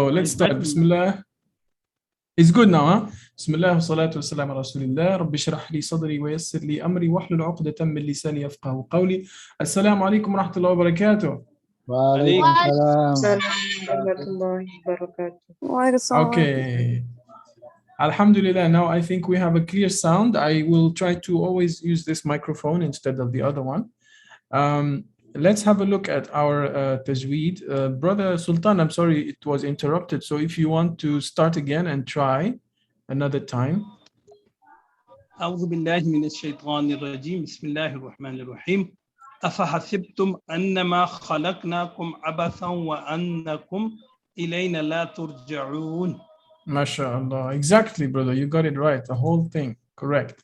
let's start. Bismillah. It's good now, huh? Bismillah wa salatu wa salam ala rasulillah. Rabbi shrah li sadri wa yassir li amri wahlul 'uqdatan min lisani yafqahu qawli. Assalamu alaikum wa rahmatullahi wa barakatuh. Okay. Alhamdulillah, now I think we have a clear sound. I will try to always use this microphone instead of the other one. Let's have a look at our Tajweed. Brother Sultan, I'm sorry it was interrupted. So if you want to start again and try another time. أعوذ بالله من الشيطان الرجيم بسم الله الرحمن الرحيم أفحسبتم أنما خلقناكم عبثا وأنكم إلينا لا ترجعون. MashaAllah. Exactly, brother. You got it right. The whole thing. Correct.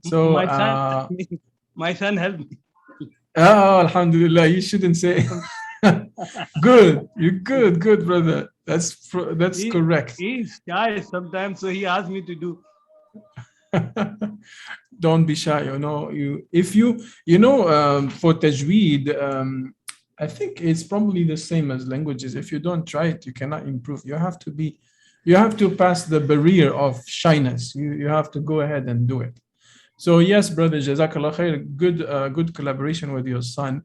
So my son helped me. Oh, alhamdulillah. You shouldn't say. Good. You're good, brother. That's correct. He's shy sometimes, so he asked me to do. Don't be shy. For Tajweed, I think it's probably the same as languages. If you don't try it, you cannot improve. You have to pass the barrier of shyness. You have to go ahead and do it. So yes, brother, Jazakallah khair, good collaboration with your son.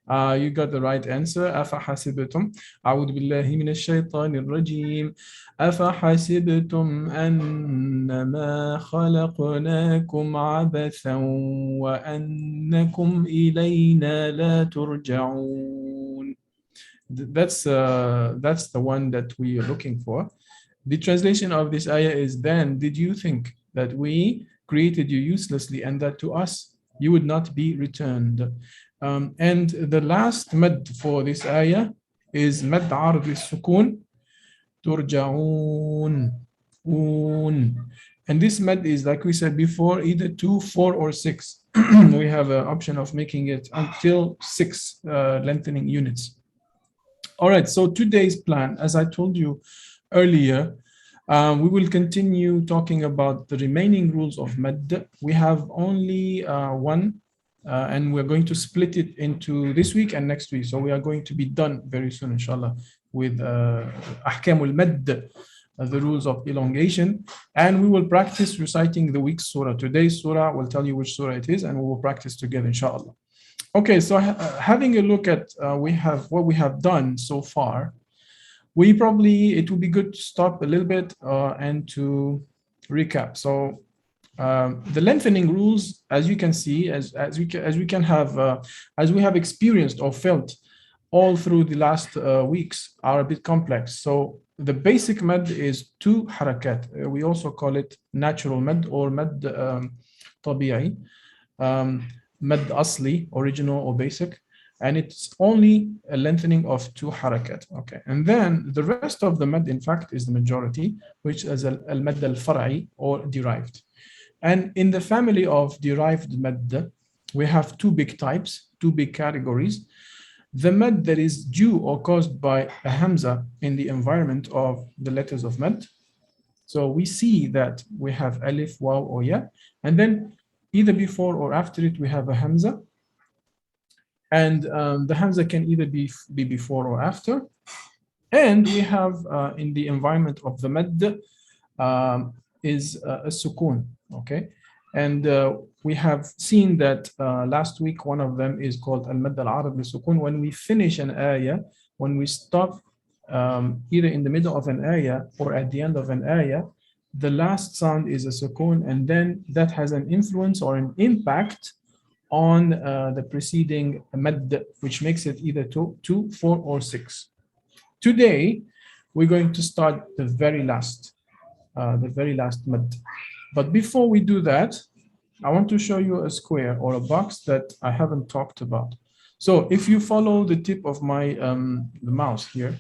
You got the right answer. أفحسبتم أعوذ بالله من الشيطان الرجيم أفحسبتم أنما خلقناكم عبثا وأنكم إلينا لا ترجعون. That's the one that we are looking for. The translation of this ayah is, then did you think that we created you uselessly and that to us you would not be returned? And the last mad for this ayah is mad arad al-sukun, turja'un. And this mad is, like we said before, either 2, 4, or 6. We have an option of making it until 6 lengthening units. All right, so today's plan, as I told you earlier, we will continue talking about the remaining rules of mad. We have only one, and we're going to split it into this week and next week. So we are going to be done very soon, inshallah, with ahkamul mad, the rules of elongation. And we will practice reciting the week's surah. Today's surah will tell you which surah it is, and we will practice together, inshallah. Okay, so having a look at what we have done so far, it would be good to stop a little bit and to recap. So the lengthening rules, as you can see, as we have experienced or felt all through the last weeks, are a bit complex. So the basic mad is 2 harakat. We also call it natural mad or mad tabi'i, mad asli, original or basic. And it's only a lengthening of 2 harakat. Okay, and then the rest of the mad, in fact, is the majority, which is al-mad al-far'i, or derived. And in the family of derived mad, we have 2 big types, 2 big categories. The mad that is due or caused by a hamza in the environment of the letters of mad. So we see that we have alif, waw, or ya, and then either before or after it we have a hamza. And the hamza can either be before or after. And we have in the environment of the mad is a sukun, okay? And we have seen that last week, one of them is called al-mad al-arad li-sukun. When we finish an ayah, when we stop either in the middle of an ayah or at the end of an ayah, the last sound is a sukun, and then that has an influence or an impact on the preceding mad, which makes it either 2, 4, or 6. Today, we're going to start the very last mad. But before we do that, I want to show you a square or a box that I haven't talked about. So if you follow the tip of my the mouse here,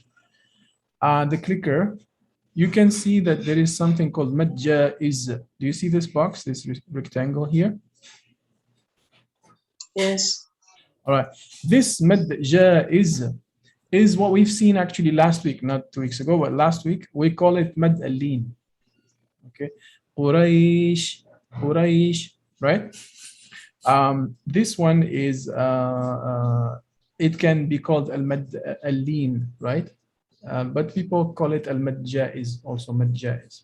the clicker, you can see that there is something called mad jaiz. Do you see this box, this rectangle here? Yes. All right. This mad jaiz is what we've seen actually last week, not 2 weeks ago, but last week. We call it mad al-lin. Okay. Quraysh, right? This one is, it can be called al-mad al-lin, right? but people call it al-mad jaiz, also mad jaiz.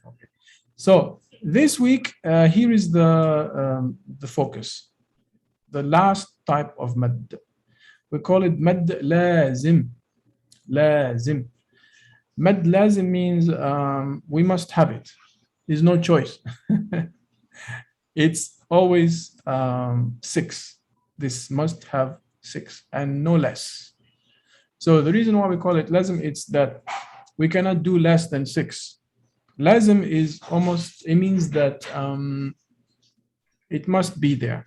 Okay. So this week, here is the focus, the last type of mad. We call it mad lazim. Lazim. Mad lazim means we must have it. There's no choice. It's always 6. This must have 6 and no less. So the reason why we call it lazim, it's that we cannot do less than 6. Lazim is almost, it means that it must be there.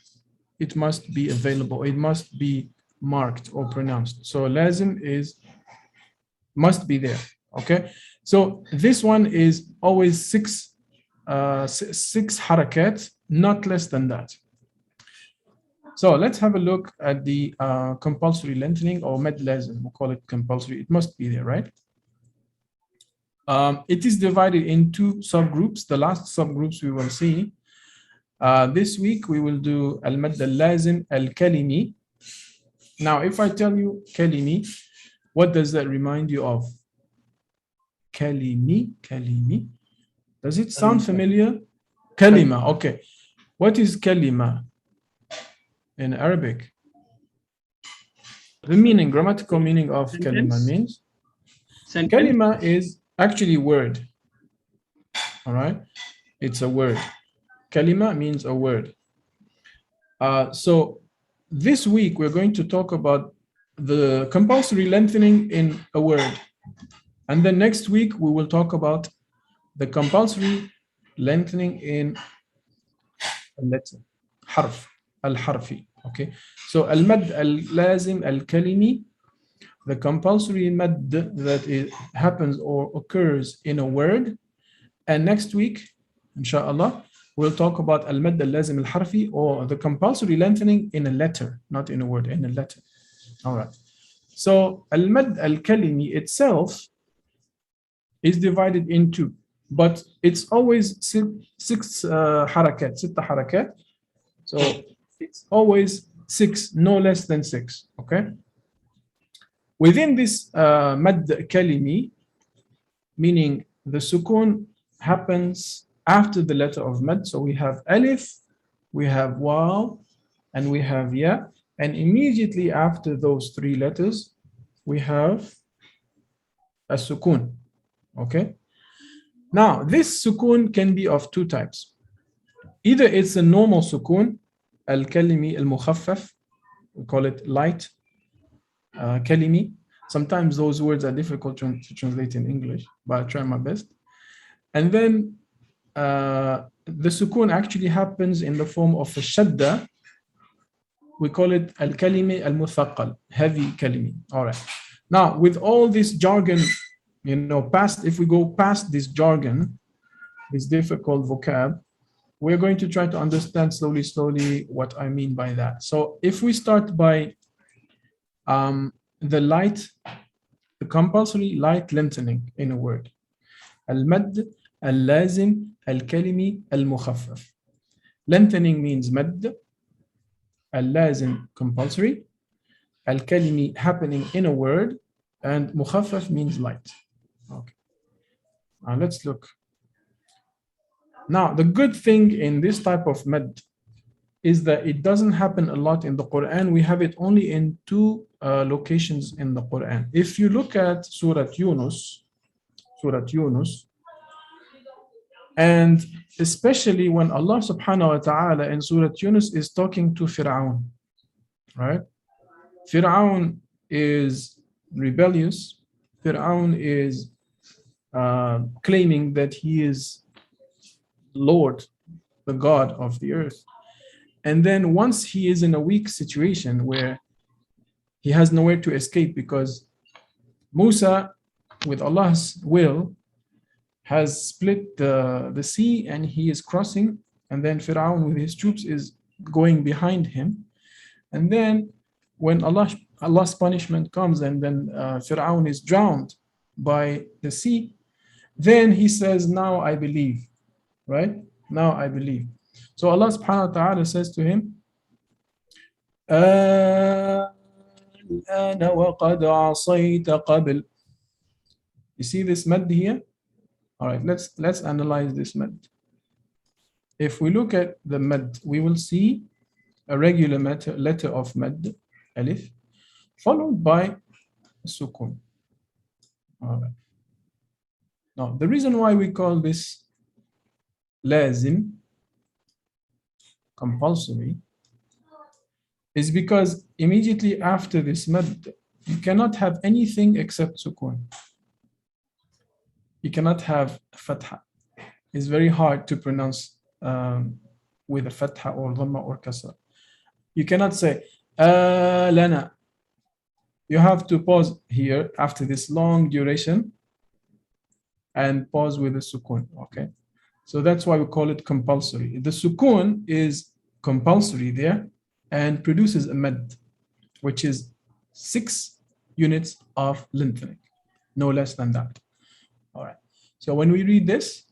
It must be available. It must be marked or pronounced. So lazim is must be there. Okay. So this one is always 6 harakat, not less than that. So let's have a look at the compulsory lengthening or mad lazim. We'll call it compulsory. It must be there, right? It is divided in 2 subgroups. The last subgroups we will see. This week we will do al-mad al-lazim al-kalimi. Now, if I tell you kalimi, what does that remind you of? Kalimi, kalimi. Does it sound familiar? Kalima, okay. What is kalima in Arabic? The meaning, grammatical meaning of kalima means? Kalima is actually word. All right? It's a word. Kalima means a word. So this week we're going to talk about the compulsory lengthening in a word. And then next week we will talk about the compulsory lengthening in a letter, harf, al-harfi. Okay. So al-mad al-lazim al-kalimi, the compulsory mad that happens or occurs in a word. And next week, inshallah, we'll talk about al-mad al-lazim al-harfi, or the compulsory lengthening in a letter, not in a word, in a letter. All right. So al-mad al-kalimi itself is divided in 2, but it's always 6 harakat, 6 harakat. So it's always 6, no less than 6. Okay. Within this mad kalimi, meaning the sukun happens after the letter of mad. So we have alif, we have waw, and we have ya. And immediately after those 3 letters, we have a sukun. Okay. Now, this sukun can be of 2 types. Either it's a normal sukun, al-kalimi al-mukhaffaf, we call it light kalimi. Sometimes those words are difficult to translate in English, but I try my best. And then the sukun actually happens in the form of a shadda. We call it al-kalimi al-muthaqqal, heavy kalimi. All right. Now, with all this jargon, if we go past this jargon, this difficult vocab, we're going to try to understand slowly what I mean by that. So if we start by the compulsory light lengthening in a word. Al-mad, al-lazim, al-kalimi, al-mukhaffaf. Lengthening means mad, al-lazim compulsory, al-kalimi happening in a word, and mukhaffaf means light. Okay. Now let's look. Now, the good thing in this type of mad is that it doesn't happen a lot in the Quran. We have it only in 2 locations in the Quran. If you look at Surah Yunus, and especially when Allah subhanahu wa ta'ala in Surah Yunus is talking to Fir'aun, right? Fir'aun is rebellious. Fir'aun is claiming that he is Lord, the God of the earth. And then once he is in a weak situation where he has nowhere to escape, because Musa, with Allah's will, has split the sea and he is crossing, and then Fir'aun with his troops is going behind him. And then when Allah's punishment comes and then Fir'aun is drowned by the sea, then he says, now I believe, right? Now I believe. So Allah subhanahu wa ta'ala says to him, الآن وقد عصيت قبل. You see this mad here? All right, let's analyze this mad. If we look at the mad, we will see a regular letter of mad, alif, followed by sukun. All right. Now, the reason why we call this lazim, compulsory, is because immediately after this mad, you cannot have anything except sukun. You cannot have fatha. It's very hard to pronounce with a fatha or dhamma or kasra. You cannot say lana. You have to pause here after this long duration and pause with a sukun, okay? So that's why we call it compulsory. The sukun is compulsory there and produces a mad, which is 6 units of lengthening, no less than that. All right. So when we read this,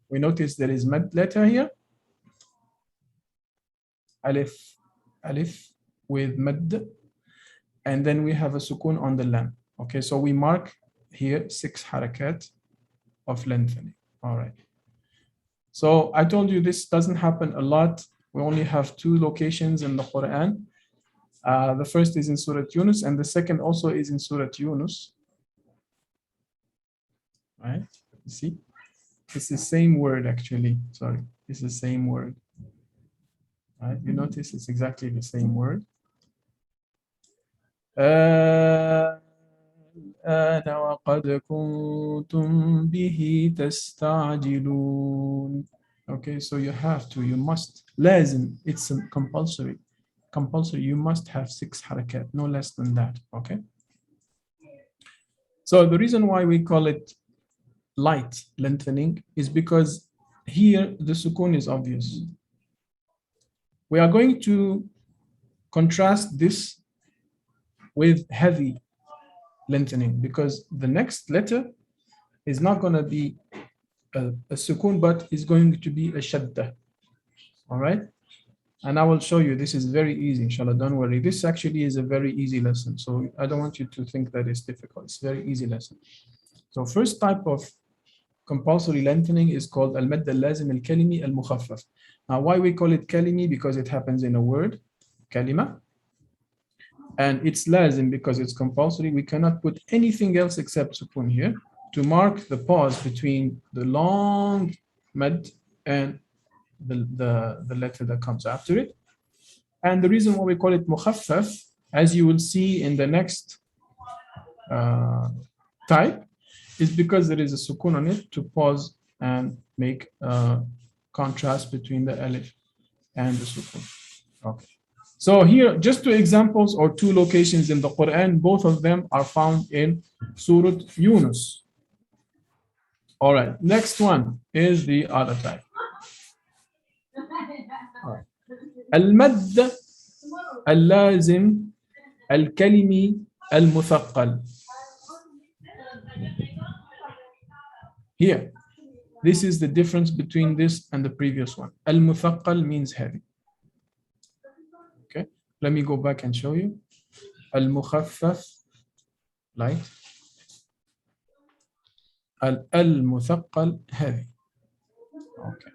we notice there is mad letter here, alif with mad, and then we have a sukun on the lam. Okay, so we mark here 6 harakat of lengthening. All right. So I told you this doesn't happen a lot. We only have 2 locations in the Quran. The first is in Surah Yunus, and the second also is in Surah Yunus. Right? You see? It's the same word actually. Sorry, it's the same word. Right? You notice it's exactly the same word. وقد كنتم به تستعجلون. Okay, so you must, lazim, it's compulsory, you must have 6 harakat, no less than that, okay? So the reason why we call it light lengthening is because here the sukun is obvious. We are going to contrast this with heavy lengthening because the next letter is not going to be a sukun, but is going to be a shadda. All right, and I will show you. This is very easy, inshallah. Don't worry. This actually is a very easy lesson, so I don't want you to think that it's difficult. It's a very easy lesson. So first type of compulsory lengthening is called al-madd al-lazim al-kalimi al-mukhaffaf. Now, why we call it kalimi? Because it happens in a word, kalima. And it's lazim because it's compulsory. We cannot put anything else except sukun here to mark the pause between the long mad and the letter that comes after it. And the reason why we call it mukhaffaf, as you will see in the next type, is because there is a sukun on it to pause and make a contrast between the alif and the sukun. Okay. So here, just 2 examples or 2 locations in the Quran, both of them are found in Surah Yunus. All right, next one is the other type. Al-madd al-lazim al-kalimi al-muthaqqal. Here, this is the difference between this and the previous one. Al-muthaqqal means heavy. Okay, let me go back and show you. Al-mukhaffaf, light. Al-muthaqqal, heavy. Okay.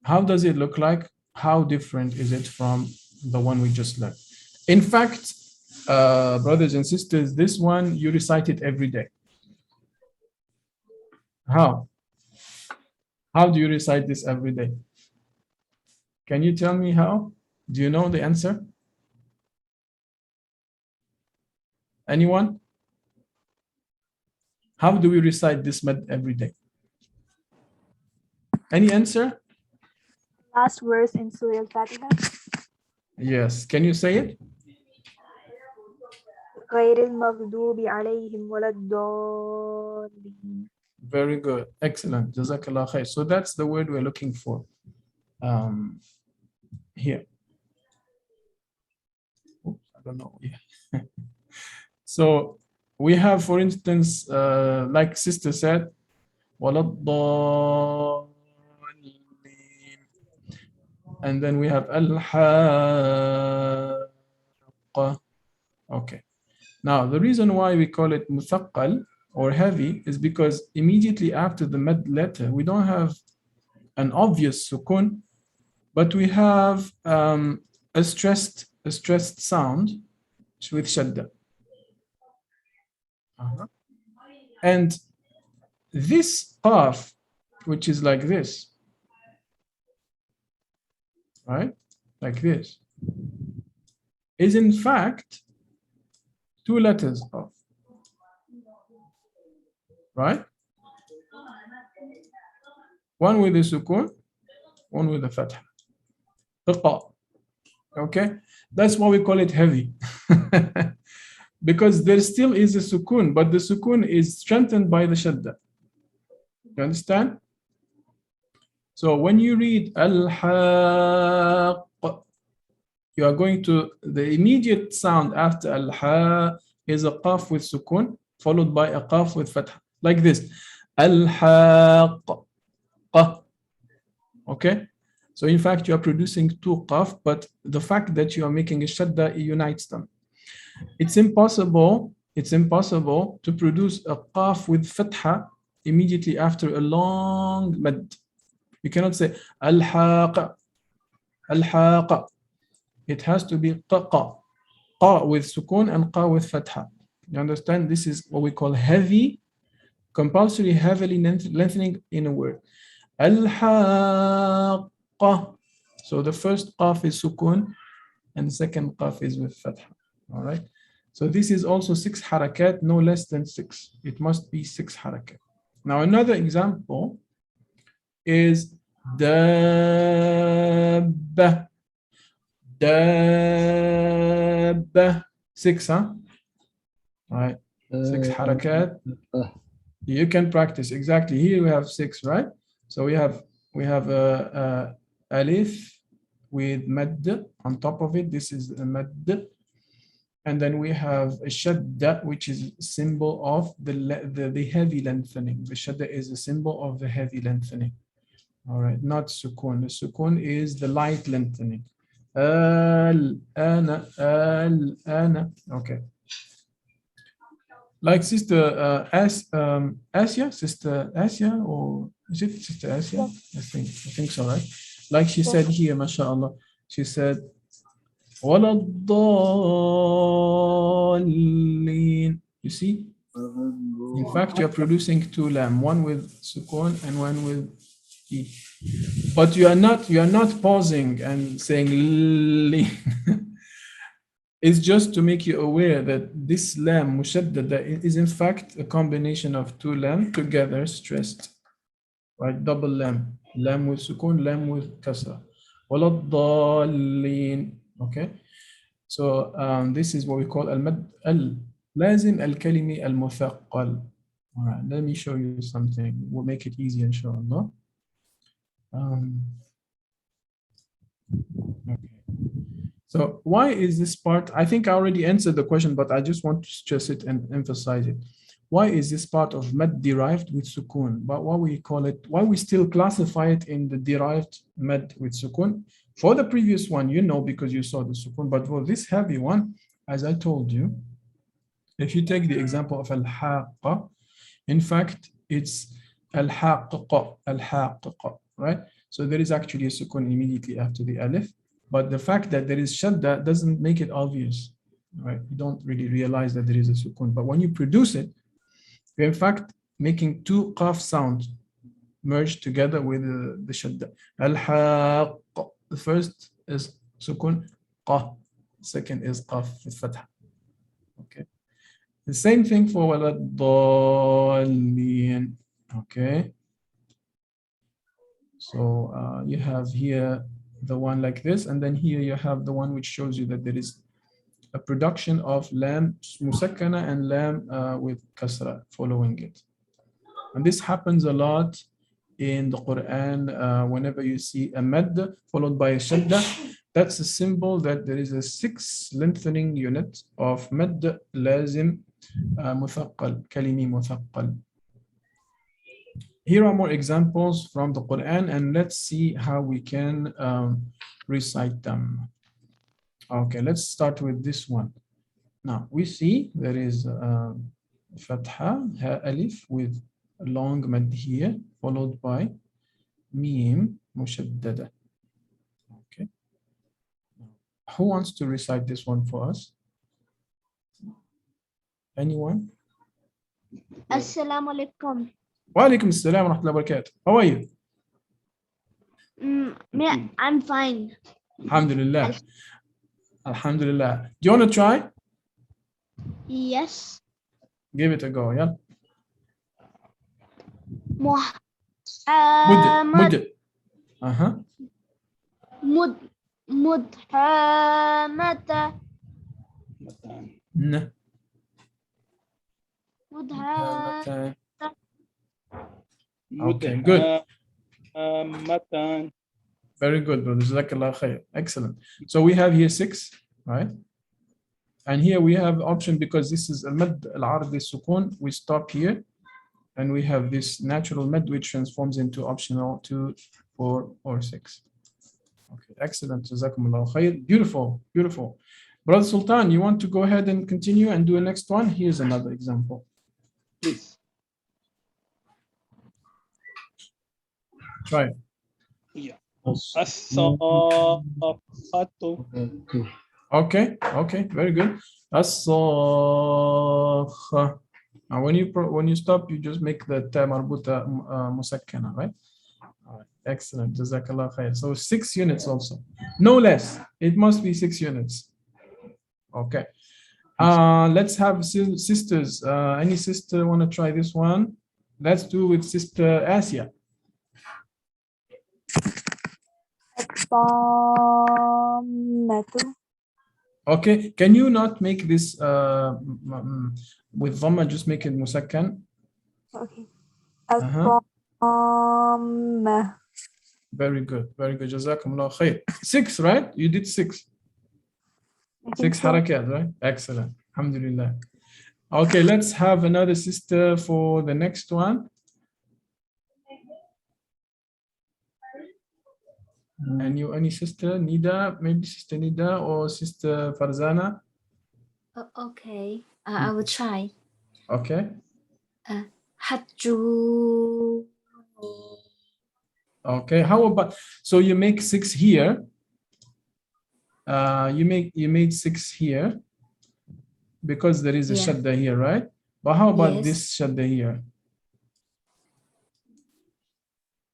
How does it look like? How different is it from the one we just learned? In fact, brothers and sisters, this one you recite it every day. How? How do you recite this every day? Can you tell me how? Do you know the answer? Anyone? How do we recite this mad every day? Any answer? Last verse in Surah Al-Fatiha. Yes. Can you say it? غير المغضوب عليهم ولا الضالين. Very good. Excellent. Jazakallah khair. So that's the word we're looking for here. Oops, I don't know. Yeah. So we have, for instance, like sister said, وَلَا and then we have al-haqqa. Okay. Now, the reason why we call it muthaqqal or heavy is because immediately after the mad letter, we don't have an obvious sukun, but we have a stressed sound with shadda. And this qaf, which is like this, right? Like this, is in fact 2 letters of, right? One with a sukun, one with a fatha. Okay, that's why we call it heavy. Because there still is a sukun, but the sukun is strengthened by the shadda. You understand? So when you read al-haq, you are going to, the immediate sound after al-ha is a qaf with sukun, followed by a qaf with fatha, like this. Al-haq. Okay? So in fact, you are producing 2 qaf, but the fact that you are making a shadda unites them. It's impossible to produce a qaf with fatha immediately after a long mad. You cannot say al-haq. It has to be qa with sukun and qa with fatha. You understand? This is what we call heavy, compulsory heavily lengthening in a word. Al-haqqa. So the first qaf is sukun and the second qaf is with fatha. All right. So this is also 6 harakat, no less than 6. It must be 6 harakat. Now another example is dabba. Dabba. 6, huh? All right. 6 harakat. You can practice. Exactly. Here we have 6, right? So we have alif with mad on top of it. This is a mad. And then we have a shadda, which is a symbol of the heavy lengthening. The shadda is a symbol of the heavy lengthening. All right, not sukun. The sukun is the light lengthening. Al-ana. Okay. Like Sister Asia, Sister Asia, or is it Sister Asia? I think so, right? Like she said here, mashallah, she said, وَلَا الضَّالِّينَ. You see? In fact, you're producing 2 lam, one with sukun and one with e. But you are not pausing and saying li. It's just to make you aware that this lam mushaddada is in fact a combination of 2 lam together stressed, right? Double lam, lam with sukun, lam with kasra. وَلَا الضَّالِّينَ. Okay, so this is what we call al-mad al-lazim al-kalimi al-muthaqqal. All right, let me show you something. We'll make it easy, inshallah. Okay. So why is this part? I think I already answered the question, but I just want to stress it and emphasize it. Why is this part of mad derived with sukun? But why we call it, why we still classify it in the derived mad with sukun? For the previous one, you know, because you saw the sukun, but for this heavy one, as I told you, if you take the example of al-haqqa, in fact, it's al-haqqa, right? So there is actually a sukun immediately after the alif, but the fact that there is shadda doesn't make it obvious, right? You don't really realize that there is a sukun, but when you produce it, you're in fact making 2 qaf sounds merged together with the shadda. Al-haqqa. The first is sukun, qa. Second is qaf with fatha. Okay. The same thing for waladallin. Okay. So you have here the one like this, and then here you have the one which shows you that there is a production of lam musakkana and lam with kasra following it. And this happens a lot in the Quran. Whenever you see a mad followed by a shadda, that's a symbol that there is a 6 lengthening unit of mad lazim muthaqqal, kalimi muthaqqal. Here are more examples from the Quran, and let's see how we can recite them. Okay, let's start with this one. Now we see there is Fatha, ha alif with a long mad here, followed by mim mushaddada. Okay. Who wants to recite this one for us? Anyone? Assalamu alaikum. Wa alaikum assalam wa rahmatullahi wa barakatuh. How are you? I'm fine. Alhamdulillah. Alhamdulillah. Do you want to try? Yes. Give it a go, yeah? Muhammad. Mud. Uh-huh. Mudhamata. N. Mudhamata. Okay, good. Matan. Very good, brother. Jazakallah khair. Excellent. So we have here 6, right? And here we have option because this is a mad al-ardi sukun. We stop here and we have this natural mad which transforms into optional 2, 4, or 6. Okay, excellent. Jazakumullah khair. Beautiful, beautiful. Brother Sultan, you want to go ahead and continue and do a next one? Here's another example. Please. Try it. Yeah. As-saffatu. Okay, okay, very good. As-sakha. Now when you stop, you just make the ta marbuta musakkana, right? All right, excellent. Jazakallah khair. So 6 units also. No less. It must be 6 units. Okay. Let's have sisters. Any sister want to try this one? Let's do with Sister Asia. Dhammatu. Okay, can you not make this with dhamma, just make it musakkan? Okay. Uh-huh. Dhamma. Very good, very good. Jazakumullah khair. 6, right? You did 6. 6 harakat, right? Excellent. Alhamdulillah. Okay, let's have another sister for the next one. And you, any sister, Nida, maybe Sister Nida or Sister Farzana? Okay. I will try. Okay. Hajju. Okay. How about, so you make 6 here. You made 6 here because there is a shadda here, right? But how about this shadda here?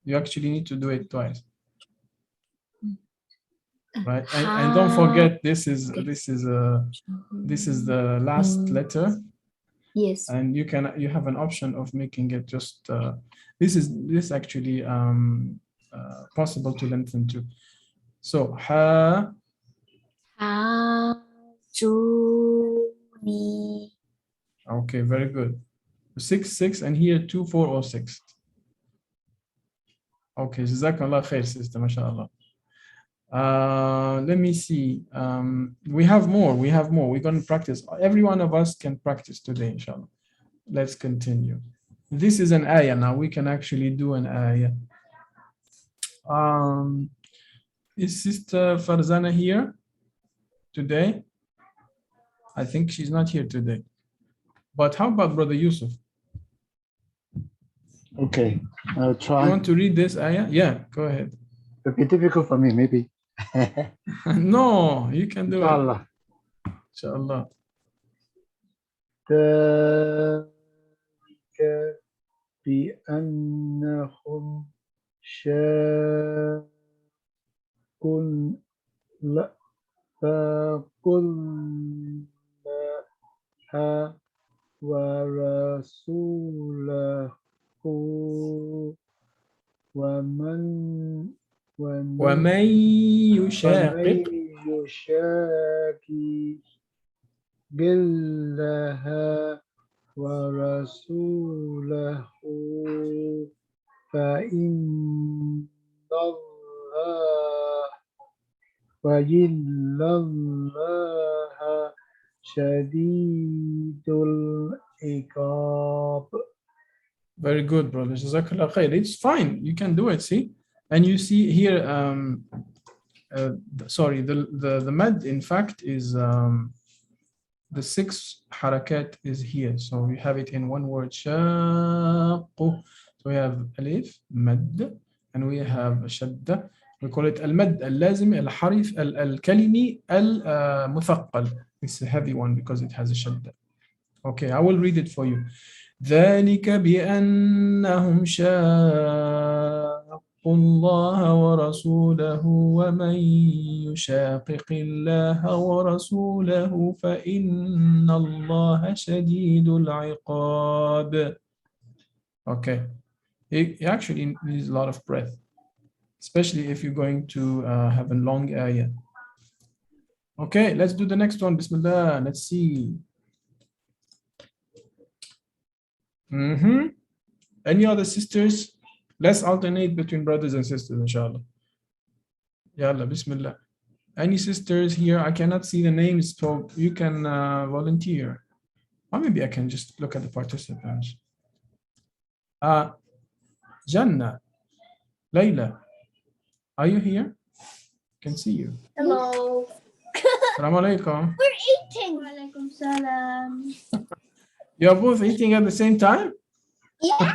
You actually need to do it twice. Right, and don't forget this is the last letter. Yes. And you have an option of making it just this actually possible to lengthen too. So ha. Hajuni. Okay, very good. 6, 6, and here 2, 4, or 6. Okay, Jazakallah khair, sister, mashallah. Let me see. We have more. We're going to practice. Every one of us can practice today, inshallah. Let's continue. This is an ayah now. We can actually do an ayah. Is Sister Farzana here today? I think she's not here today. But how about Brother Yusuf? Okay, I'll try. You want to read this ayah? Yeah, go ahead. It'll be difficult for me, maybe. No, you can do Inshallah. it. Inshallah. ذلك بأنهم شاقوا الله ورسوله ومن يشاقق الله ورسوله فإن الله شديد العقاب. Very good, brother. Jazakallah khair. It's fine. You can do it. See, and you see here. Sorry, the mad in fact is the 6 harakat is here. So we have it in one word, شاق. So we have alif, mad, and we have shadda. We call it al-mad, al-lazim, al-harif, al-kalimi, al-muthaqal. It's a heavy one because it has a shadda. Okay, I will read it for you. ذلك بأنهم شاقوا الله ورسوله ومن يشاقق الله ورسوله فإن الله شديد العقاب. Okay, it actually needs a lot of breath, especially if you're going to have a long ayah. Okay, let's do the next one. Bismillah, let's see. Any other sisters? Let's alternate between brothers and sisters, inshallah. Yalla, bismillah. Any sisters here? I cannot see the names, so you can volunteer. Or maybe I can just look at the participants. Jannah, Layla, are you here? Can see you. Hello. Assalamu alaikum. We're eating. Walaikum salam. You're both eating at the same time? Yeah.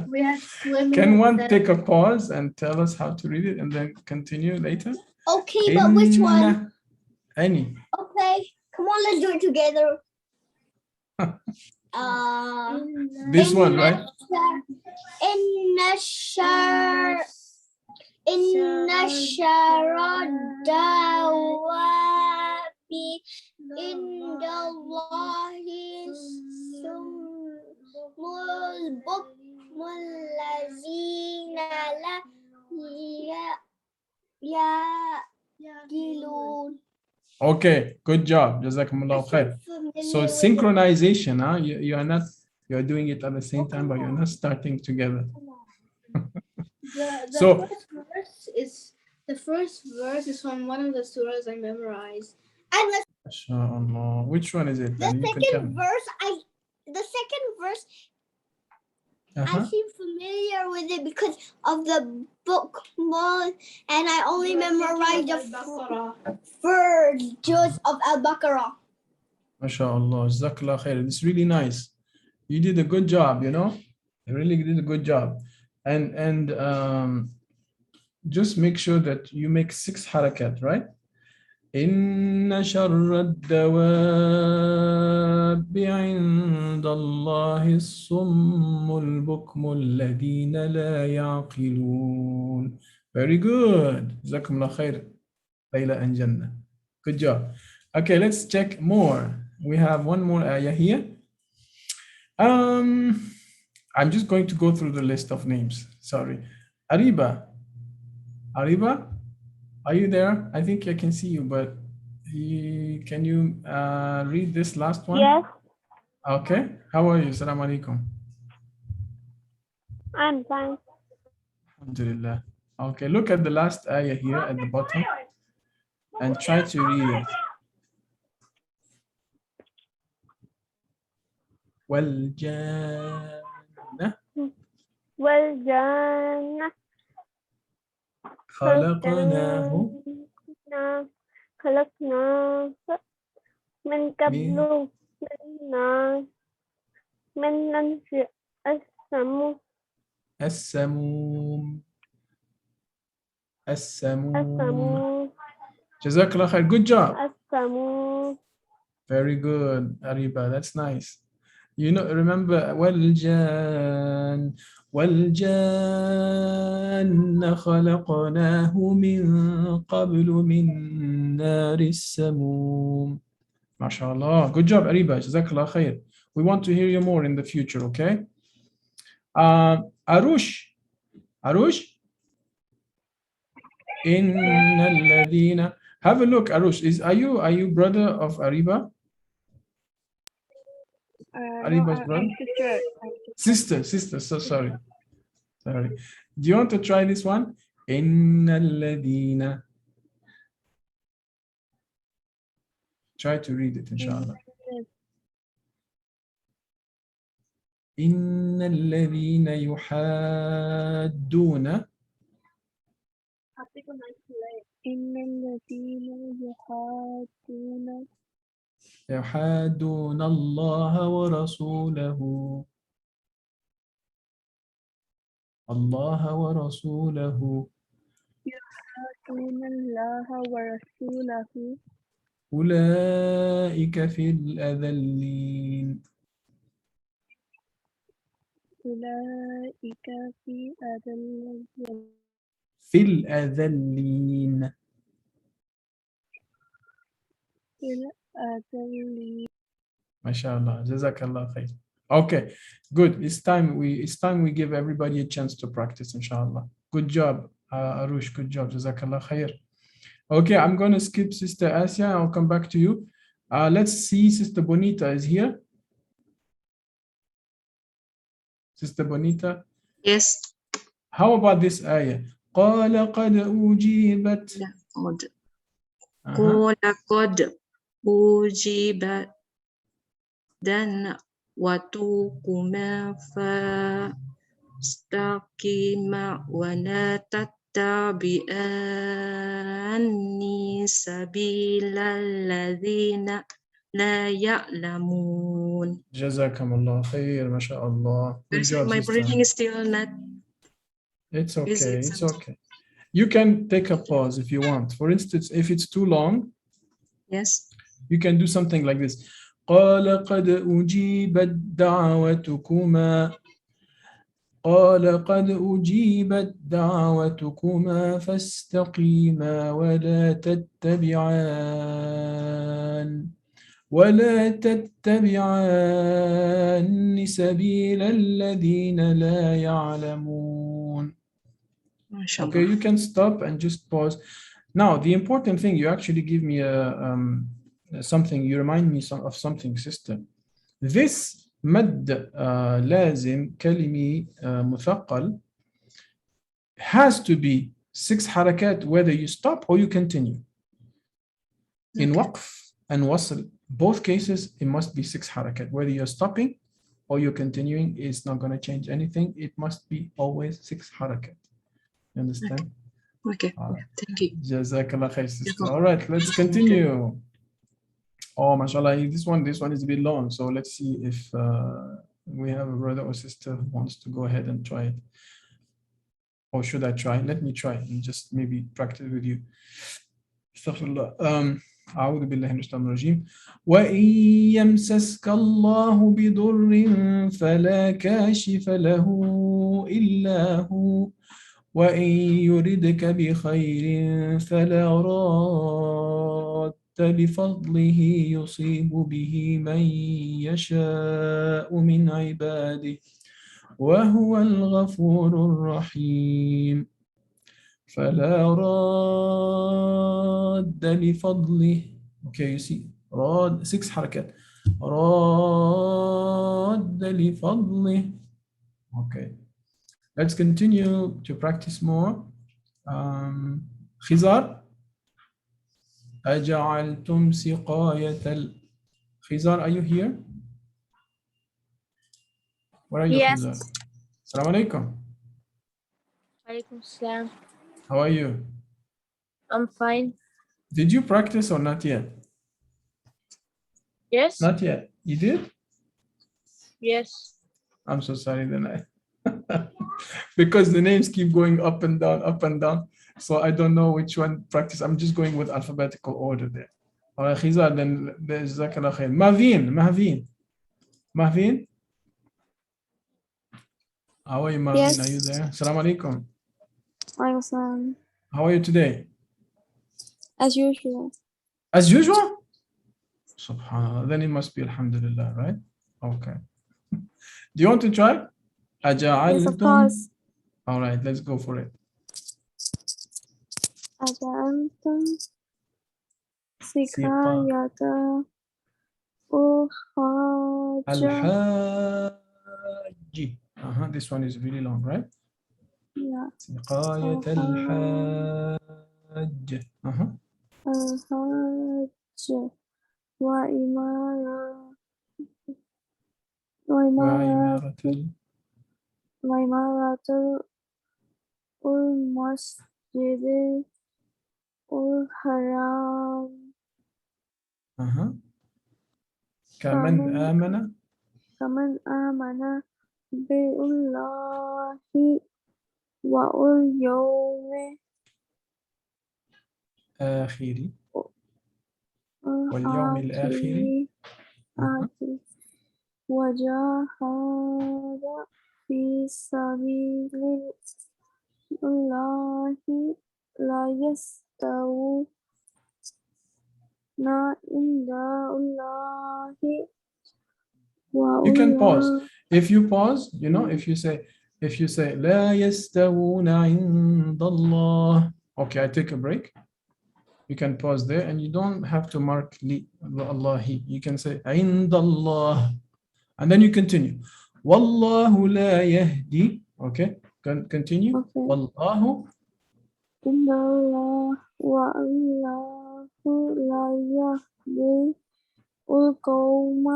We are swimming. Can one take a pause and tell us how to read it and then continue later? Okay, but which one? Any. Okay, come on, let's do it together. This one, right? Inna sharadawabi indallahi summul bukmul lazina la yaqilun. Okay, good job. Jazakumullah khair. So synchronization, huh? You are not, you are doing it at the same time, but you're not starting together. So the first verse is from one of the surahs I memorized. And MashaAllah. Which one is it? the Then you can tell second me. verse, I seem familiar with it because of the book and I only memorized the first juz of Al-Baqarah. MashaAllah. Jazakallah khair. It's really nice. You did a good job, you know? You really did a good job. And just make sure that you make 6 harakat, right? إن شر الدواب عند الله الصم البكم الذين لا يعقلون. Very good. جزاكم الله خير. ليلى and Jannah. Good job. Okay, let's check more. We have one more ayah here. I'm just going to go through the list of names. Sorry. Ariba, are you there? I think I can see you, but can you read this last one? Yes, Okay. How are you? Assalamu alaikum. I'm fine. Alhamdulillah. Okay, look at the last ayah here at the bottom and try to read it. والجنة والجنة خلقناه خلقناه من قبل من ننشئ السموم السموم جزاك الله خير. Good job. السموم. Very good, Ariba. That's nice. You know, remember والجان خلقناه من قبل من نار السموم. MashaAllah. Good job, Ariba. Jazakallah khair. We want to hear you more in the future, okay? Arush. إن الذين. Have a look, Arush. Are you brother of Ariba? Ariba's brother? Sister. So sorry. Do you want to try this one? إن الذين. Try to read it, inshallah. إن الذين يحادون. إن الذين يحادون يحادون الله ورسوله الله ورسوله يحادون الله ورسوله أولئك في الأذلين أولئك في أذل في الأذلين الأذلين. ما شاء الله جزاك الله خير. Okay, good. It's time we give everybody a chance to practice, inshallah. Good job, Arush. Good job. Jazakallah khair. Okay, I'm going to skip Sister Asia. I'll come back to you. Let's see, Sister Bonita is here. Sister Bonita. Yes. How about this ayah? قال قد أجيبت. قد Uh-huh. قال قد أجيب دعوتكما فاستقيما ولا تتبعان سبيل الذين لا يعلمون. Jazakumullah khair. Ma sha Allah. Good job, My sister. breathing is still not It's okay. easy. It's okay. You can take a pause if you want. For instance, if it's too long, Yes. you can do something like this. قال قد أجيبت دعوتكما قال قد أجيبت دعوتكما فاستقيما ولا تتبعان سبيل الذين لا يعلمون. Okay, you can stop and just pause. Now, the important thing, you actually give me something, you remind me of something, sister. This مد لازم كلمي مثقل has to be 6 حركات whether you stop or you continue. In waqf and wasl, both cases, it must be 6 حركات. Whether you're stopping or you're continuing, it's not going to change anything. It must be always 6 حركات. You understand? Okay. Thank you. Jazakallah khair, sister. All right, let's continue. Oh, mashallah, this one is a bit long. So let's see if we have a brother or sister who wants to go ahead and try it. Or should I try? Let me try and just maybe practice with you. Astaghfirullah. أعوذ بالله من الشيطان الرجيم. وإن يمسسك الله بضر فلا كاشف له إلا هو وإن يردك بخير فلا راد لفضله يصيب به من يشاء من عباده وهو الغفور الرحيم فلا راد لفضله. Okay, you see, راد 6 حركات. راد لفضله. Okay. Let's continue to practice more. خزار أجعلتم سقاية خزار, are you here? Where are you, Yes. خزار? Assalamu alaikum. Alaikum salam. How are you? I'm fine. Did you practice or not yet? Yes. Not yet. You did? Yes. I'm so sorry then. Because the names keep going up and down. So I don't know which one practice. I'm just going with alphabetical order there. All right, Khizar, then there's Jazakallah khair. Mahveen. How are you, Mahveen? Yes. Are you there? Assalamu alaikum. Alaikum salam. How are you today? As usual. As usual? Subhanallah. Then it must be Alhamdulillah, right? Okay. Do you want to try? Yes, of course. All right, let's go for it. أجعلتم سقاية أخرج Al-Hajj. This one is really long, right? Yeah. سقاية الحاج. الحج وإمارة المسجد الحرام كمن آمن كمن آمن بالله واليوم آخر واليوم الآخر آخر وجاهد في سبيل الله لا يستوون عند الله You can pause. وأولئك If you pause, you know, if you say لا يستوون عند الله. Okay, I take a break. You can pause there and you don't have to mark li, Allah, he. You can say عند الله. And then you continue. والله لا يهدي. Okay, continue. Okay. والله إن الله والله لا يهدي القوم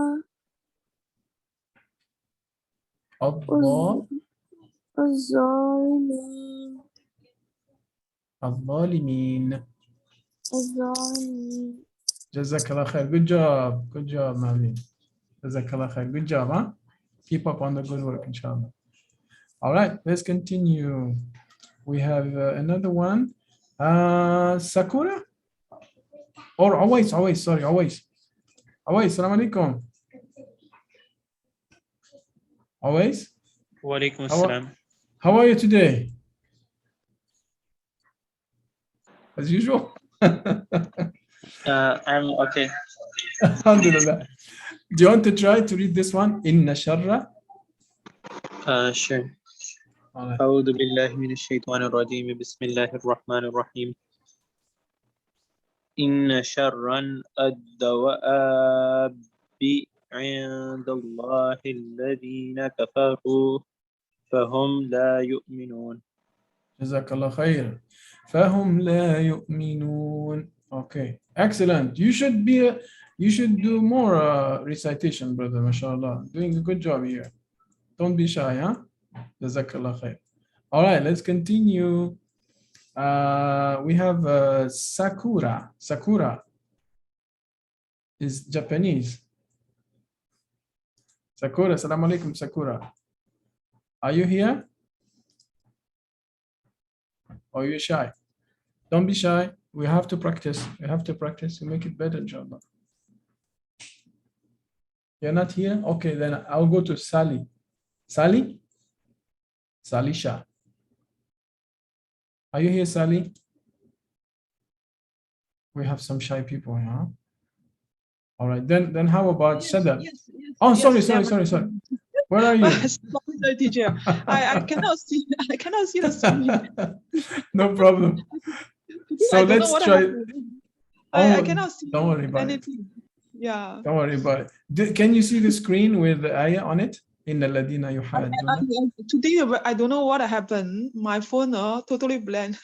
الله الظالمين الظالمين. الظالمين. جزاك الله خير. Good job. Good job, Mami. جزاك الله خير. Good job, huh? Keep up on the good work, inshallah. All right, let's continue. We have another one. Sakura? Or Awais, sorry, Awais. Awais, salam alaikum. Awais? Walaikum assalam. How are you today? As usual? I'm okay. Alhamdulillah. Do you want to try to read this one? Inna sharra? Sure. All right. أعوذ بالله من الشيطان الرجيم بسم الله الرحمن الرحيم إن شر الدواب عند الله الذين كفروا فهم لا يؤمنون. جزاك الله خير. فهم لا يؤمنون. Okay, excellent. You should do more recitation, brother. MashaAllah. Doing a good job here. Don't be shy, huh? Jazakallah khair. All right, let's continue. We have Sakura. Sakura is Japanese. Sakura, salam alaikum, Sakura. Are you here? Or are you shy? Don't be shy. We have to practice. We have to practice to make it better, inshallah. You're not here? Okay, then I'll go to Sally. Sally? Salisha. Are you here, Sally? We have some shy people here. Huh? All right, then how about Shadab? Yes, Oh, yes, sorry. Where are you? Sorry, teacher. I cannot see the screen. No problem. So let's try. I cannot see don't worry about anything. Yeah. Don't worry about it. Can you see the screen with the ayah on it? In the Ladina Today, I don't know what happened. My phone totally blank.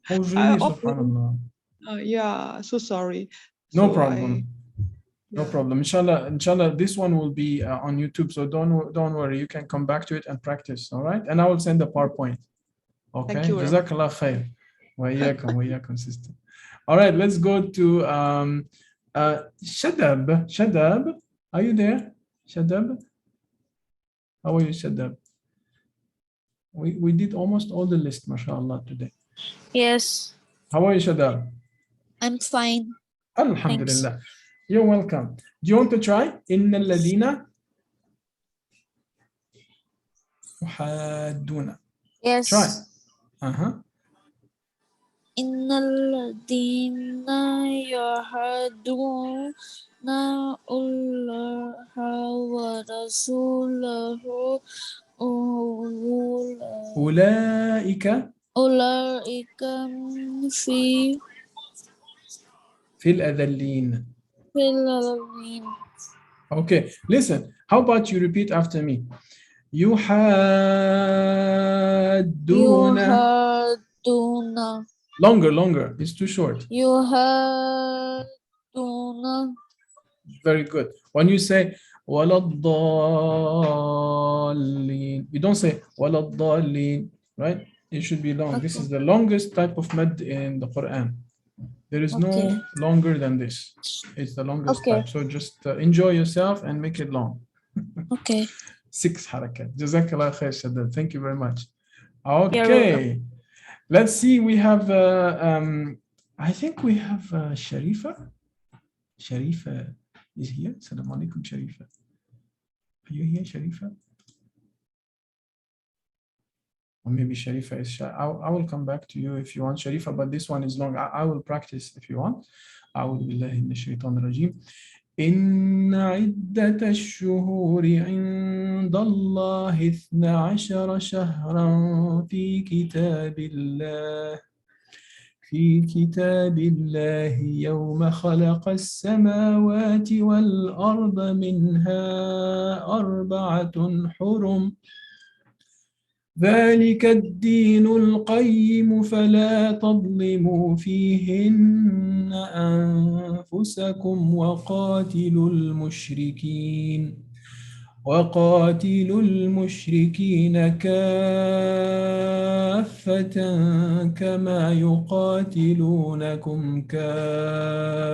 Oh, really? Subhanallah. Yeah, so sorry. No problem. No problem. Inshallah, this one will be on YouTube. So don't worry. You can come back to it and practice. All right. And I will send the PowerPoint. Okay. Thank you. Jazakallah khair. Wa iyyakum, sister. All right. Let's go to Shadab. Shadab, are you there? Shadab. How are you, Shadab? We did almost all the list, mashallah, today. Yes, How are you, Shadab? I'm fine. Alhamdulillah. You're welcome. Do you want to try? Inna alladhina yuhadduna. Yes. Try. Innalladhina yuhadduna Allaha wa rasulahu Ulaika ulaika fil adallin. fil adallin. Okay, listen. How about you repeat after me? Yuhadduna. Longer. It's too short. Yuhadduna. Very good. When you say waladdallin, you don't say waladdallin, right? It should be long. Okay. This is the longest type of mad in the Quran. There is no Okay. longer than this. It's the longest Okay. type. So just enjoy yourself and make it long. Okay. 6 harakat. Jazakallah khair, Shaddad. Thank you very much. You're Okay. Let's see. We have, I think we have Sharifa. Sharifa is here. Assalamu alaikum, Sharifa. Are you here, Sharifa? Or maybe Sharifa is shy. I will come back to you if you want, Sharifa, but this one is long. I will practice if you want. أعوذ بالله من الشيطان الرجيم. إن عدة الشهور عند الله 12 شهرا في كتاب الله يوم خلق السماوات والأرض منها 4 حرم ذلك الدين القيم فلا تظلموا فيهن أنفسكم وقاتلوا المشركين كافة كما يقاتلونكم كافة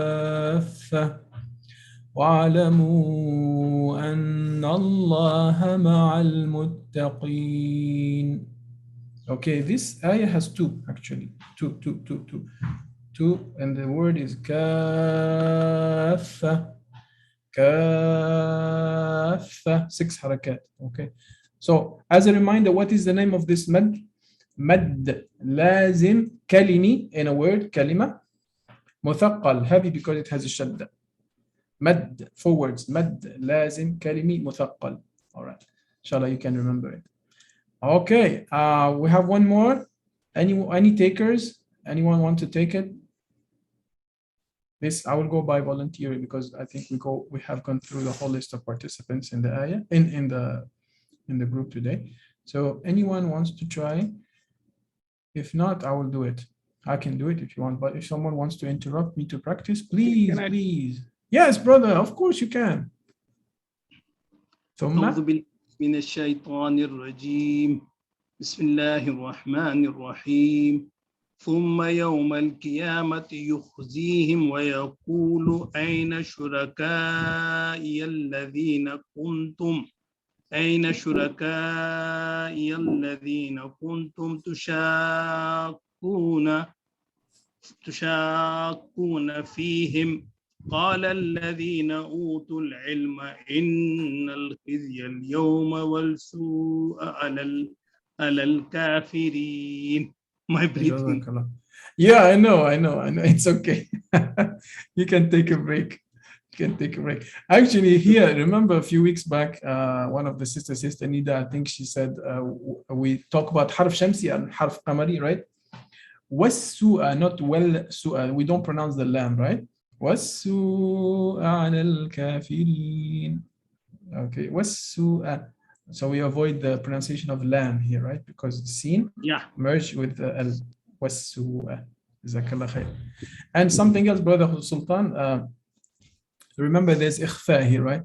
واعلموا أن الله مع المتقين. Okay, this ayah has 2 actually. Two, and the word is كافة. 6 harakat. Okay. So as a reminder, what is the name of this mad? Mad lazim kalimi in a word, kalima. مثقل, heavy because it has a shadda. Mad, 4 words. Mad lazim kalimi مثقل. All right. Inshallah, you can remember it. Okay. We have one more. Any takers? Anyone want to take it? This I will go by voluntary because I think we have gone through the whole list of participants in the ayah in the group today. So anyone wants to try? If not, I will do it. I can do it if you want, but if someone wants to interrupt me to practice, please, please. Yes, brother, of course you can. أعوذ بالله من الشيطان الرجيم بسم الله الرحمن الرحيم ثم يوم القيامة يخزيهم ويقول أين شركائي الذين كنتم تشاقون فيهم قال الذين أوتوا العلم إن الخزي اليوم والسوء على الكافرين. My breathing. Yeah, I know. It's okay. You can take a break. Actually, here, remember a few weeks back, one of the sisters, Sister Nida, I think she said, we talk about harf shamsi and harf qamari, right? Was-su'a, not well-su'a. We don't pronounce the lam, right? Was-su'a ala al-kafirin. Okay, was-su'a. So we avoid the pronunciation of lam here, right? Because sin merged with the al. Was-su'a. Jazakallah khair. And something else, Brother Sultan, remember there's ikhfa here, right?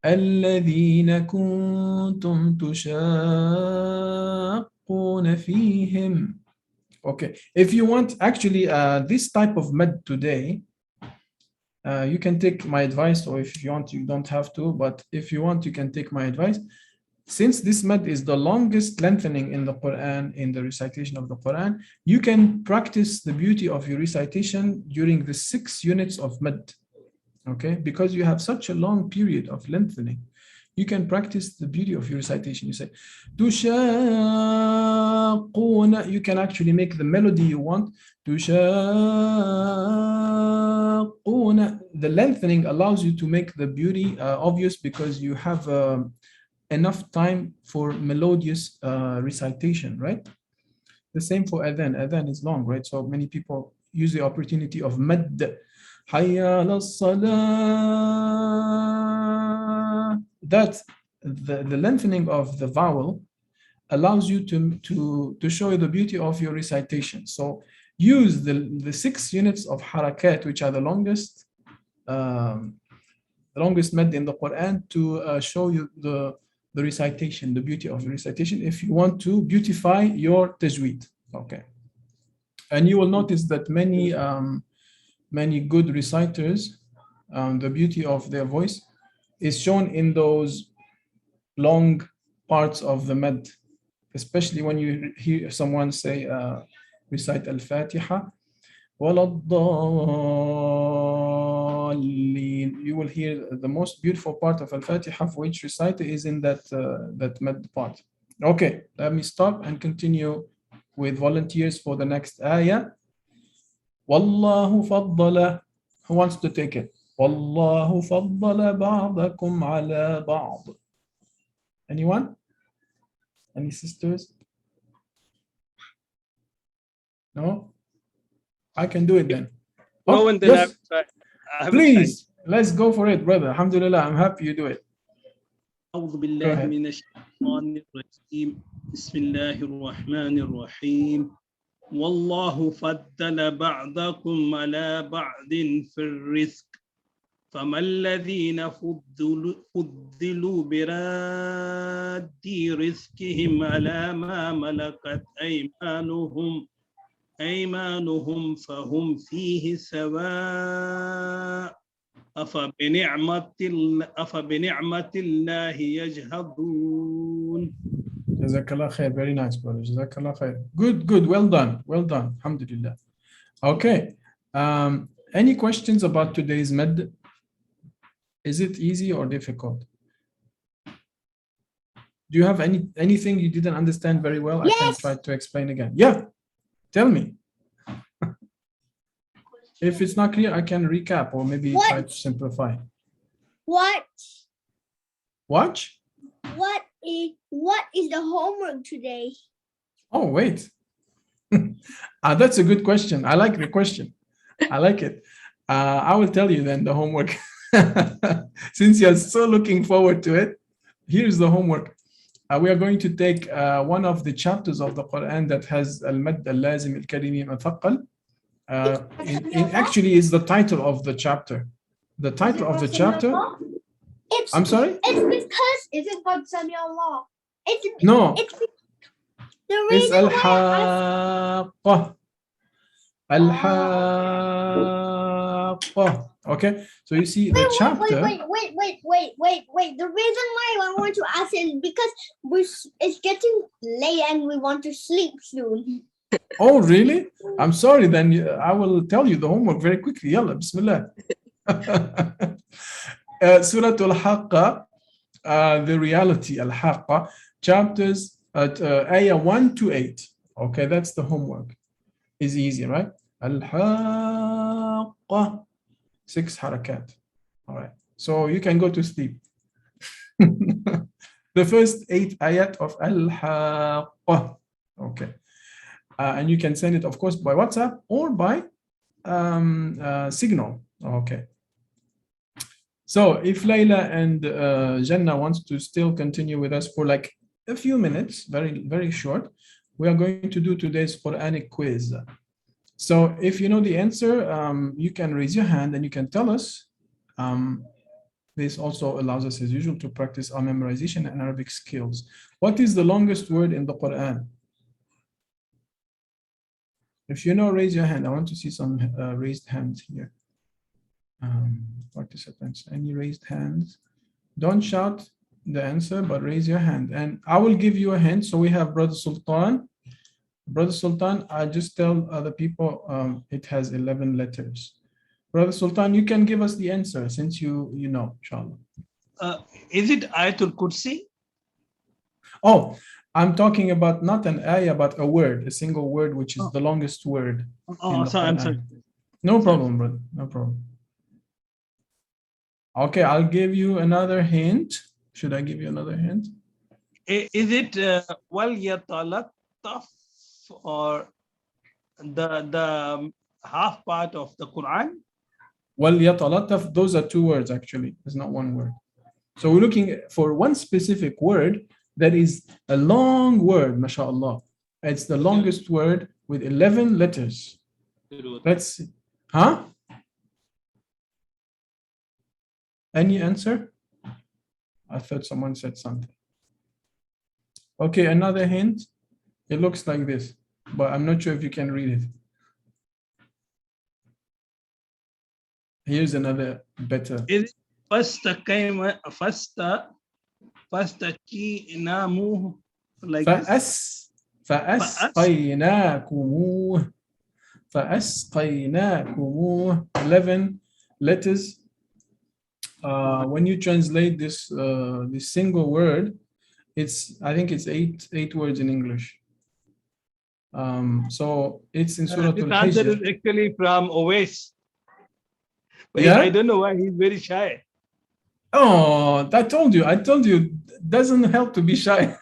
الذين كنتم تشاقون فيهم. Okay, if you want, actually, this type of mad today, you can take my advice, or if you want, you don't have to, but if you want, you can take my advice. Since this mad is the longest lengthening in the Quran, in the recitation of the Quran, you can practice the beauty of your recitation during the 6 units of mad. Okay, because you have such a long period of lengthening, you can practice the beauty of your recitation. You say, Tushaquna. You can actually make the melody you want. Tushaquna. The lengthening allows you to make the beauty obvious because you have enough time for melodious recitation, right? The same for adhan. Adhan is long, right? So many people use the opportunity of mad. Hayya ala salah. That the lengthening of the vowel allows you to show you the beauty of your recitation. So use the 6 units of harakat, which are the longest mad in the Quran, to show you the recitation, the beauty of the recitation, if you want to beautify your tajweed. Okay. And you will notice that many many good reciters, the beauty of their voice is shown in those long parts of the med, especially when you hear someone say, recite Al-Fatiha, وَلَا-الضَّالِّينَ. You will hear the most beautiful part of Al-Fatiha for each reciter is in that med part. Okay, let me stop and continue with volunteers for the next ayah. Wallahu faddala. Who wants to take it? Wallahu faddala ba'dakum ala ba'd. Anyone? Any sisters? No? I can do it then. No Oh, one then yes. I haven't Please, let's go for it, brother. Alhamdulillah, I'm happy you do it. أعوذ بالله من الشيطان الرجيم بسم الله الرحمن الرحيم والله فضل بعضكم على بعض في الرزق فما الذين فضلوا براد رزقهم على ما ملكت أيمانهم فهم فيه سواء أفبنعمة الله يجحدون. Jazakallah khair. Very nice, brother. Jazakallah khair. Good. Well done. Alhamdulillah. Okay. Any questions about today's med? Is it easy or difficult? Do you have anything you didn't understand very well? Yes. I can try to explain again. Yeah. Tell me. If it's not clear, I can recap or maybe try to simplify. What is the homework today? Oh, wait. That's a good question. I like the question. I like it. I will tell you then the homework. Since you're so looking forward to it, here's the homework. We are going to take one of the chapters of the Quran that has Al-Madd Al-Lazim Al-Karimi Mathaqqal. Actually is the title of the chapter. The title of the chapter. I'm sorry? It's because is it called Sami Allah? No. It's the It's reason Al-Haqqa. Al-Haqqa. Okay, so you see the chapter. Wait. The reason why I want to ask is because it's getting late and we want to sleep soon. Oh, really? I'm sorry, then I will tell you the homework very quickly. Yalla, bismillah. Surah Al-Haqqa, the reality, Al-Haqqa, chapters at ayah 1 to 8. Okay, that's the homework. Is easy, right? Al-Haqqa, 6 harakat. All right, so you can go to sleep. The first 8 ayat of Al-Haqqa. Okay. And you can send it, of course, by WhatsApp or by Signal. Okay. So if Layla and Jannah wants to still continue with us for like a few minutes, very, very short, we are going to do today's Quranic quiz. So if you know the answer, you can raise your hand and you can tell us. This also allows us, as usual, to practice our memorization and Arabic skills. What is the longest word in the Quran? If you know, raise your hand. I want to see some raised hands here. Participants, any raised hands? Don't shout the answer, but raise your hand. And I will give you a hint. So we have Brother Sultan. Brother Sultan, I just tell other people it has 11 letters. Brother Sultan, you can give us the answer since you know, inshallah. Is it Ayatul Kursi? Oh, I'm talking about not an ayah, but a word, a single word, which is the longest word. Oh, sorry, I'm sorry. No problem, brother. No problem. Okay, I'll give you another hint. Should I give you another hint? Is it Wal Yatalattaf or the half part of the Quran? Wal Yatalattaf, those are 2 words actually. It's not 1 word. So we're looking for one specific word that is a long word, mashallah. It's the longest word with 11 letters. Let's see. Huh? Any answer? I thought someone said something. Okay, another hint. It looks like this, but I'm not sure if you can read it. Here's another better. Is it فاستقيناه like this? فأسقيناكموه. فأسقيناكموه. 11 letters. When you translate this this single word, I think it's eight words in English. So it's in Surah This answer Al-Hijr. is actually from Owais. But Yeah? I don't know why he's very shy. Oh, I told you, doesn't help to be shy.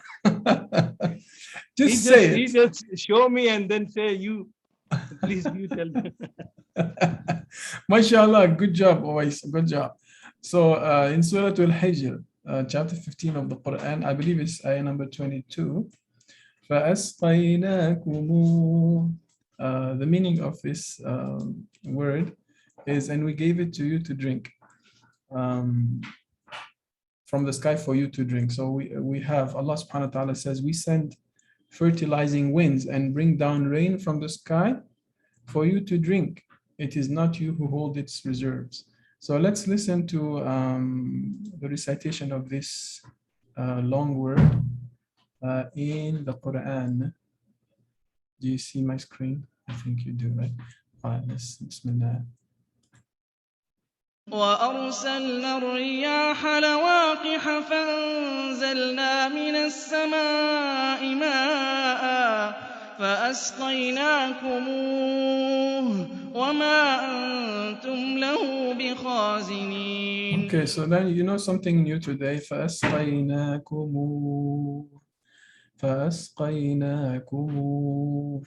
Just say it. He just show me and then say, you, please, you tell me. MashaAllah, good job, always, good job. So in Surah Al-Hijr, chapter 15 of the Quran, I believe it's ayah number 22. فَأَسْقَيْنَاكُمُ. The meaning of this word is, and we gave it to you to drink. From the sky for you to drink. So we have, Allah subhanahu wa ta'ala says, we send fertilizing winds and bring down rain from the sky for you to drink. It is not you who hold its reserves. So let's listen to the recitation of this long word in the Quran. Do you see my screen? I think you do, right? All right, let's, Bismillah. وأرسلنا الرياح لواقح فأنزلنا من السماء ماء فأسقيناكموه وما أنتم له بخازنين. Okay, so then you know something new today. فأسقيناكموه. فأسقيناكموه.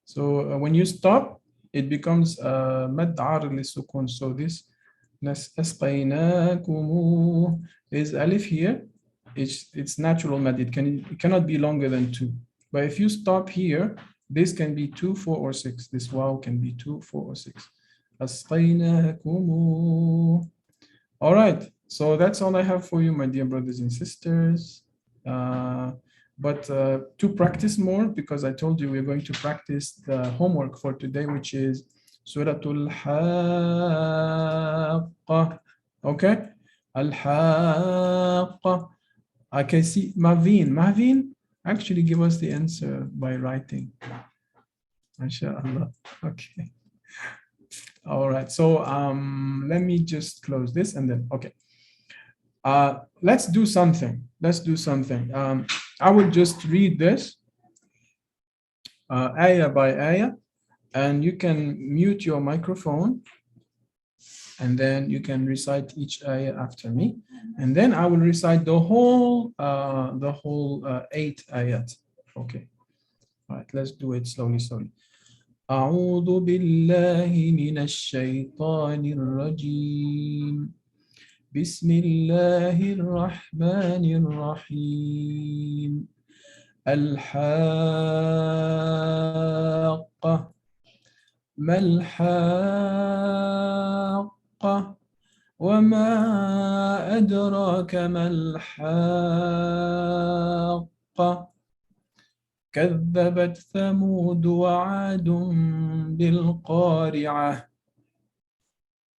So when you stop, it becomes مد عارض للسكون. So this أسقيناكموه is alif here. It's natural mad. It cannot be longer than 2. But if you stop here, this can be 2, 4, or 6. This waw can be 2, 4, or 6. أسقيناكموه. All right. So that's all I have for you, my dear brothers and sisters. But to practice more, because I told you we're going to practice the homework for today, which is Surah Al-Haqqa. Okay? Al-Haqqa. I can see Mavin. Mavin, actually give us the answer by writing. MashaAllah. Okay. All right. So let me just close this and then, okay. Let's do something. Let's do something. I will just read this ayah by ayah, and you can mute your microphone, and then you can recite each ayah after me, and then I will recite the whole 8 ayat. Okay. All right. Let's do it slowly. أعوذ بالله من الشيطان الرجيم. بسم الله الرحمن الرحيم. الحاقة. ما الحاقة وما أدراك ما الحاقة. كذبت ثمود وعاد بالقارعة.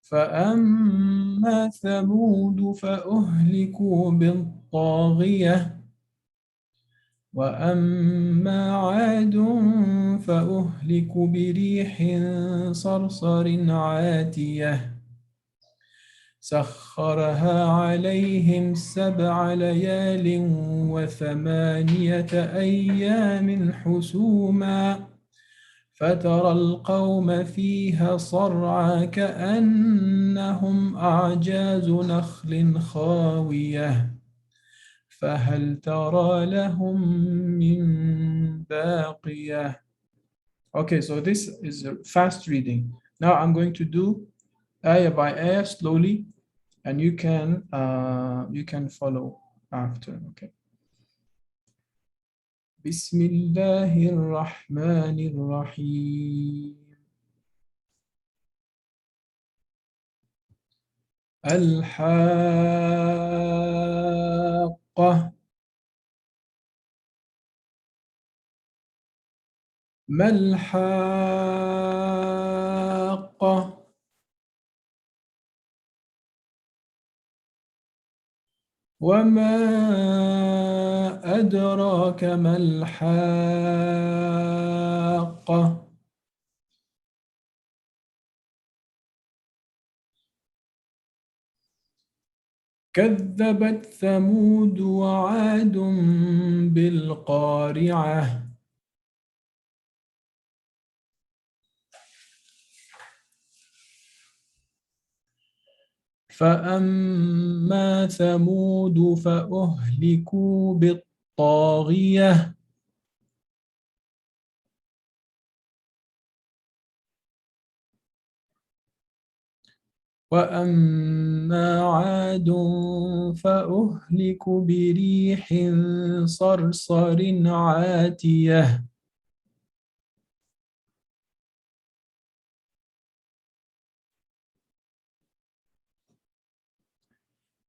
فأما ثمود فأهلكوا بالطاغية. وأما عاد فأهلكوا بريح صرصر عاتية. سخرها عليهم 7 ليال و8 أيام حسوما فترى القوم فيها صرعى كأنهم أعجاز نخل خاوية فهل ترى لهم من باقية. Okay, so this is a fast reading. Now I'm going to do ayah by ayah slowly, and you can follow after. Okay. بسم الله الرحمن الرحيم. الحاقة. ما الحاقة وما أدراك ما الحاقة كذبت ثمود وعاد بالقارعة فأما ثمود فأهلكوا بالطاغية وأما عاد فأهلكوا بريح صرصر عاتية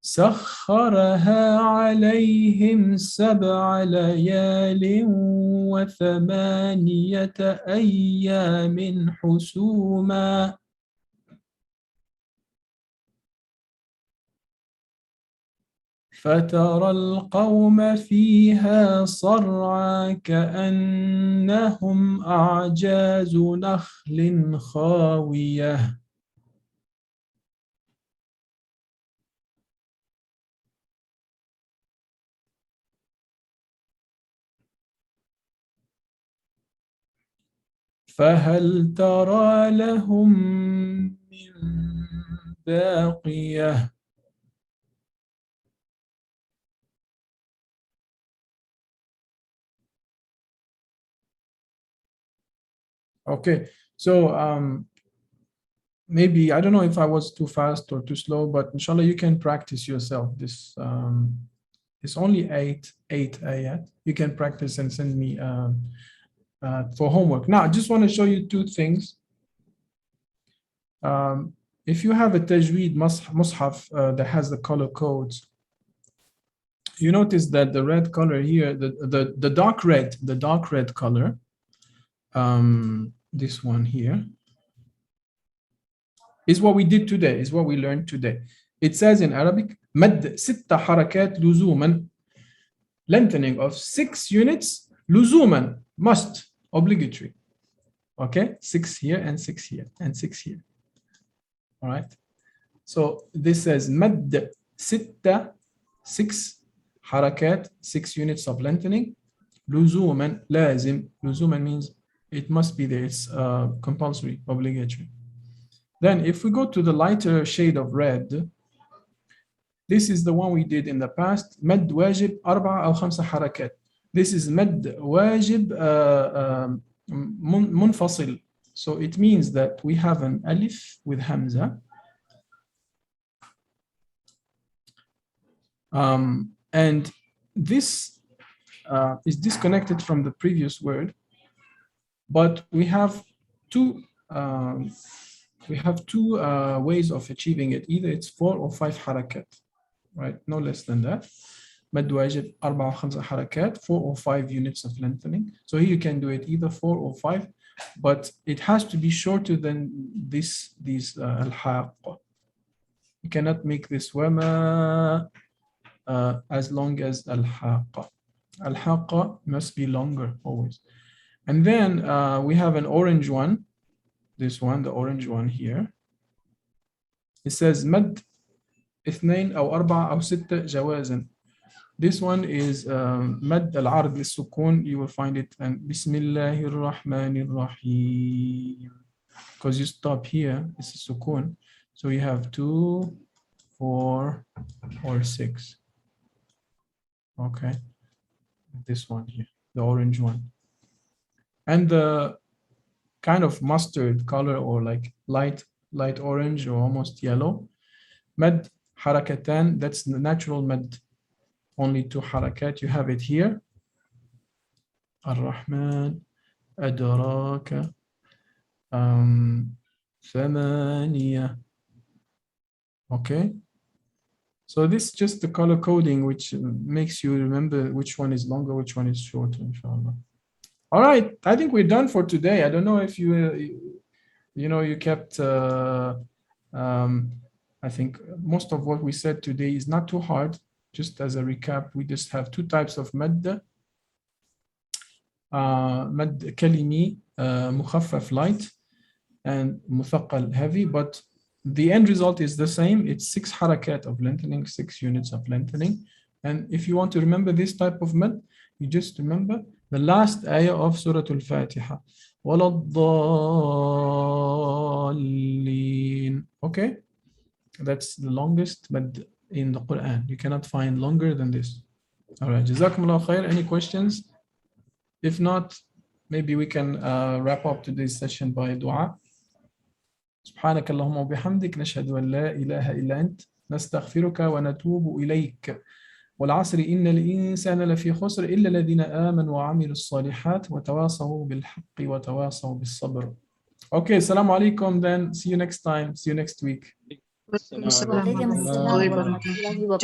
سخرها عليهم 7 ليال و8 أيام حسوما فترى القوم فيها صرعى كأنهم أعجاز نخل خاوية فهل ترى لهم من باقية Okay, so maybe I don't know if I was too fast or too slow, but inshallah you can practice yourself. This it's only eight ayat. You can practice and send me for homework. Now I just want to show you 2 things. If you have a Tajweed mushaf that has the color codes, you notice that the red color here, the dark red color, this one here, is what we did today, is what we learned today. It says in Arabic, مد 6 حركات لزوما, lengthening of 6 units, لزوما, must, obligatory. Okay, 6 here and 6 here and 6 here. All right. So this says مد 6 حركات, 6 units of lengthening, لزوما, لازم, لزوما means it must be there, it's compulsory, obligatory. Then if we go to the lighter shade of red, this is the one we did in the past, مد واجب 4 أو 5 حركات. This is مد واجب منفصل. So it means that we have an alif with hamza. And this is disconnected from the previous word, but we have two ways of achieving it. Either it's 4 or 5 harakat, right? No less than that. مد واجب 4 أو 5 حركات, 4 or 5 units of lengthening. So here you can do it either 4 or 5, but it has to be shorter than these al-haqqa. You cannot make this wama as long as al-haqqa. Al-haqqa must be longer always. And then we have an orange one, this one, the orange one here. It says مد 2 أو 4 أو 6 جوازا. This one is مد العرض للسكون. You will find it and بسم الله الرحمن الرحيم. Because you stop here, it's a sukun. So you have 2, 4, or 6. Okay. This one here, the orange one. And the kind of mustard color or like light orange or almost yellow. Mad harakatan, that's the natural mad. Only 2 harakat. You have it here. Ar-Rahman, Adraka, Thamaniya. Okay. So this is just the color coding, which makes you remember which one is longer, which one is shorter, inshallah. All right, I think we're done for today. I don't know if you kept, I think most of what we said today is not too hard. just as a recap, we just have two types of مد. مد كلمي مخفف light and مثقل heavy, but the end result is the same. It's 6 harakat of lengthening, 6 units of lengthening. And if you want to remember this type of mad, you just remember the last ayah of Surah Al-Fatiha. وَلَا الضَّالِّينَ. Okay? That's the longest mad in the Quran. You cannot find longer than this. All right. Jazakumullah khair. Any questions? If not, maybe we can wrap up today's session by dua. سبحانك اللهم وبحمدك نشهد أن لا إله إلا أنت نستغفرك ونتوب إليك والعصر إن الإنسان لفي خسر إلا الذين آمنوا وعملوا الصالحات وتواصوا بالحق وتواصوا بالصبر. Okay, assalamu alaikum then. See you next time. See you next week. Waalaikumsalam warahmatullahi wabarakatuh.